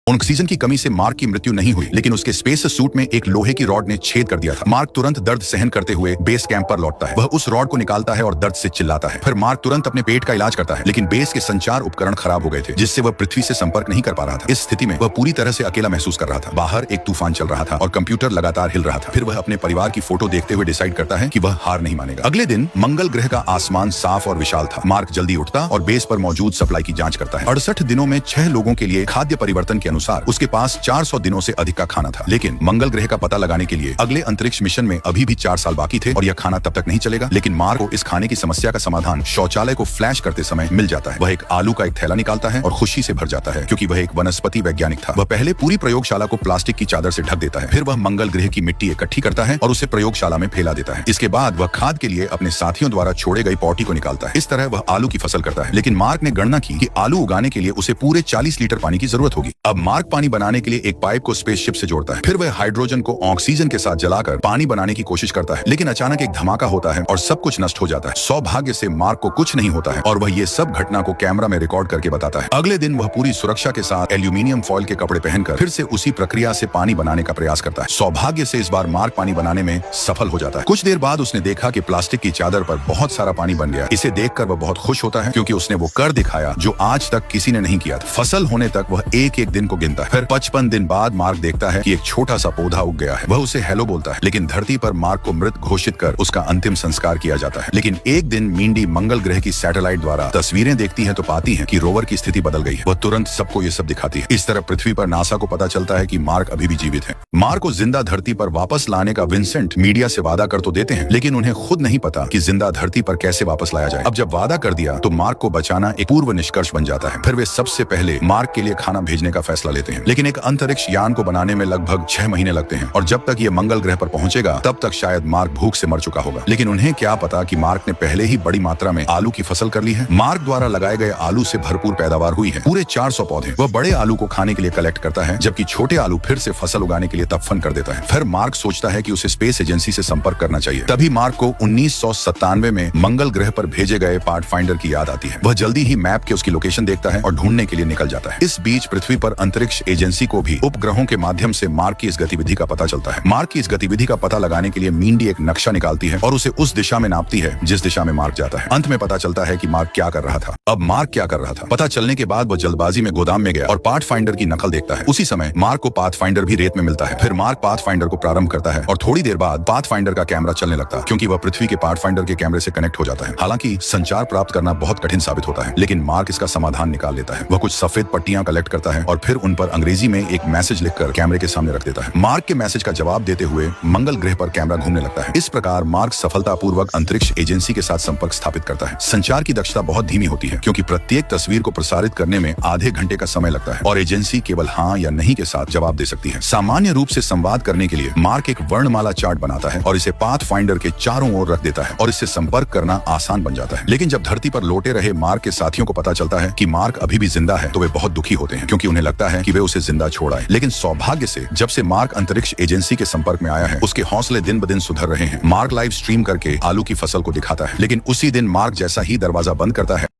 Oxygen की कमी से मार्क की मृत्यु नहीं हुई, लेकिन उसके स्पेस सूट में एक लोहे की रॉड ने छेद कर दिया था। मार्क तुरंत दर्द सहन करते हुए बेस कैंप पर लौटता है। वह उस रॉड को निकालता है और दर्द से चिल्लाता है। फिर मार्क तुरंत अपने पेट का इलाज करता है, लेकिन बेस के संचार उपकरण खराब हो गए थे, जिससे वह पृथ्वी से संपर्क नहीं कर पा रहा था। इस स्थिति में वह पूरी तरह से अकेला महसूस कर रहा था। बाहर एक तूफान चल रहा था और कंप्यूटर लगातार हिल रहा था। फिर वह अपने परिवार की फोटो देखते हुए डिसाइड करता है कि वह हार नहीं मानेगा। अगले दिन मंगल ग्रह का आसमान साफ और विशाल था। मार्क जल्दी उठता और बेस पर मौजूद सप्लाई की जांच करता है। 68 दिनों में 6 लोगों के लिए खाद्य परिवर्तन के अनुसार उसके पास 400 दिनों से अधिक का खाना था। लेकिन मंगल ग्रह का पता लगाने के लिए अगले अंतरिक्ष मिशन में अभी भी 4 साल बाकी थे और यह खाना तब तक नहीं चलेगा। लेकिन मार्क को इस खाने की समस्या का समाधान शौचालय को फ्लैश करते समय मिल जाता है। वह एक आलू का एक थैला निकालता है और खुशी से भर जाता है, क्योंकि वह एक वनस्पति वैज्ञानिक था। वह पहले पूरी प्रयोगशाला को प्लास्टिक की चादर से ढक देता है। फिर वह मंगल ग्रह की मिट्टी इकट्ठी करता है और उसे प्रयोगशाला में फैला देता है। इसके बाद वह खाद के लिए अपने साथियों द्वारा छोड़े गए पॉटी को निकालता है। इस तरह वह आलू की फसल करता है। लेकिन मार्क ने गणना की कि आलू उगाने के लिए उसे पूरे 40 लीटर पानी की जरूरत होगी। अब मार्क पानी बनाने के लिए एक पाइप को स्पेसशिप से जोड़ता है। फिर वह हाइड्रोजन को ऑक्सीजन के साथ जलाकर पानी बनाने की कोशिश करता है, लेकिन अचानक एक धमाका होता है और सब कुछ नष्ट हो जाता है। सौभाग्य से मार्क को कुछ नहीं होता है और वह ये सब घटना को कैमरा में रिकॉर्ड करके बताता है। अगले दिन वह पूरी सुरक्षा के साथ एल्यूमिनियम फॉइल के कपड़े पहनकर फिर से उसी प्रक्रिया से पानी बनाने का प्रयास करता है। सौभाग्य से इस बार मार्क पानी बनाने में सफल हो जाता है। कुछ देर बाद उसने देखा कि प्लास्टिक की चादर पर बहुत सारा पानी बन गया। इसे देखकर वह बहुत खुश होता है, क्योंकि उसने वो कर दिखाया जो आज तक किसी ने नहीं किया था। फसल होने तक वह एक एक दिन को गिनता है। फिर 55 दिन बाद मार्क देखता है कि एक छोटा सा पौधा उग गया है। वह उसे हेलो बोलता है, लेकिन धरती पर मार्क को मृत घोषित कर उसका अंतिम संस्कार किया जाता है। लेकिन एक दिन मिंडी मंगल ग्रह की सैटेलाइट द्वारा तस्वीरें देखती है तो पाती है कि रोवर की स्थिति बदल गई है। वह तुरंत सबको ये सब दिखाती है। इस तरह पृथ्वी पर नासा को पता चलता है कि मार्क अभी भी जीवित है। मार्क को जिंदा धरती पर वापस लाने का विंसेंट मीडिया से वादा कर तो देते हैं, लेकिन उन्हें खुद नहीं पता कि जिंदा धरती पर कैसे वापस लाया जाए। अब जब वादा कर दिया तो मार्क को बचाना एक पूर्व निष्कर्ष बन जाता है। फिर वे सबसे पहले मार्क के लिए खाना भेजने का फैसला लेते हैं, लेकिन एक अंतरिक्ष यान को बनाने में लगभग 6 महीने लगते हैं और जब तक ये मंगल ग्रह पर पहुंचेगा तब तक शायद मार्क भूख से मर चुका होगा। लेकिन उन्हें क्या पता कि मार्क ने पहले ही बड़ी मात्रा में आलू की फसल कर ली है। मार्क द्वारा लगाए गए आलू से भरपूर पैदावार हुई है, पूरे 400 पौधे। वह बड़े आलू को खाने के लिए कलेक्ट करता है, जबकि छोटे आलू फिर से फसल उगाने के लिए दफन कर देता है। फिर मार्क सोचता है कि उसे स्पेस एजेंसी से संपर्क करना चाहिए। तभी मार्क को 1997 में मंगल ग्रह पर भेजे गए पाथफाइंडर की याद आती है। वह जल्दी ही मैप के उसकी लोकेशन देखता है और ढूंढने के लिए निकल जाता है। इस बीच पृथ्वी पर अंतरिक्ष एजेंसी को भी उपग्रहों के माध्यम से मार्क की इस गतिविधि का पता चलता है। मार्क की इस गतिविधि का पता लगाने के लिए मिंडी एक नक्शा निकालती है और उसे उस दिशा में नापती है जिस दिशा में मार्क जाता है। अंत में पता चलता है कि मार्क क्या कर रहा था। अब मार्क क्या कर रहा था पता चलने के बाद वह जल्दबाजी में गोदाम में गया और पाथफाइंडर की नकल देखता है। उसी समय मार्क को पाथफाइंडर भी रेत में मिलता है। फिर मार्क पाथफाइंडर को प्रारंभ करता है और थोड़ी देर बाद पाथफाइंडर का कैमरा चलने लगता है, क्योंकि वह पृथ्वी के पाथफाइंडर के कैमरे से कनेक्ट हो जाता है। हालांकि संचार प्राप्त करना बहुत कठिन साबित होता है, लेकिन मार्क इसका समाधान निकाल लेता है। वह कुछ सफेद पट्टियां कलेक्ट करता है और फिर उन पर अंग्रेजी में एक मैसेज लिखकर कैमरे के सामने रख देता है। मार्क के मैसेज का जवाब देते हुए मंगल ग्रह पर कैमरा घूमने लगता है। इस प्रकार मार्क सफलतापूर्वक अंतरिक्ष एजेंसी के साथ संपर्क स्थापित करता है। संचार की दक्षता बहुत धीमी होती है, क्योंकि प्रत्येक तस्वीर को प्रसारित करने में आधे घंटे का समय लगता है और एजेंसी केवल हाँ या नहीं के साथ जवाब दे सकती है। सामान्य रूप से संवाद करने के लिए मार्क एक वर्णमाला चार्ट बनाता है और इसे पाथफाइंडर के चारों ओर रख देता है और इससे संपर्क करना आसान बन जाता है। लेकिन जब धरती पर लौटे रहे मार्क के साथियों को पता चलता है कि मार्क अभी भी जिंदा है तो वे बहुत दुखी होते हैं, क्योंकि उन्हें लगता है कि वे उसे जिंदा छोड़ आए। लेकिन सौभाग्य से जब से मार्क अंतरिक्ष एजेंसी के संपर्क में आया है, उसके हौसले दिन ब दिन सुधर रहे हैं। मार्क लाइव स्ट्रीम करके आलू की फसल को दिखाता है, लेकिन उसी दिन मार्क जैसा ही दरवाजा बंद करता है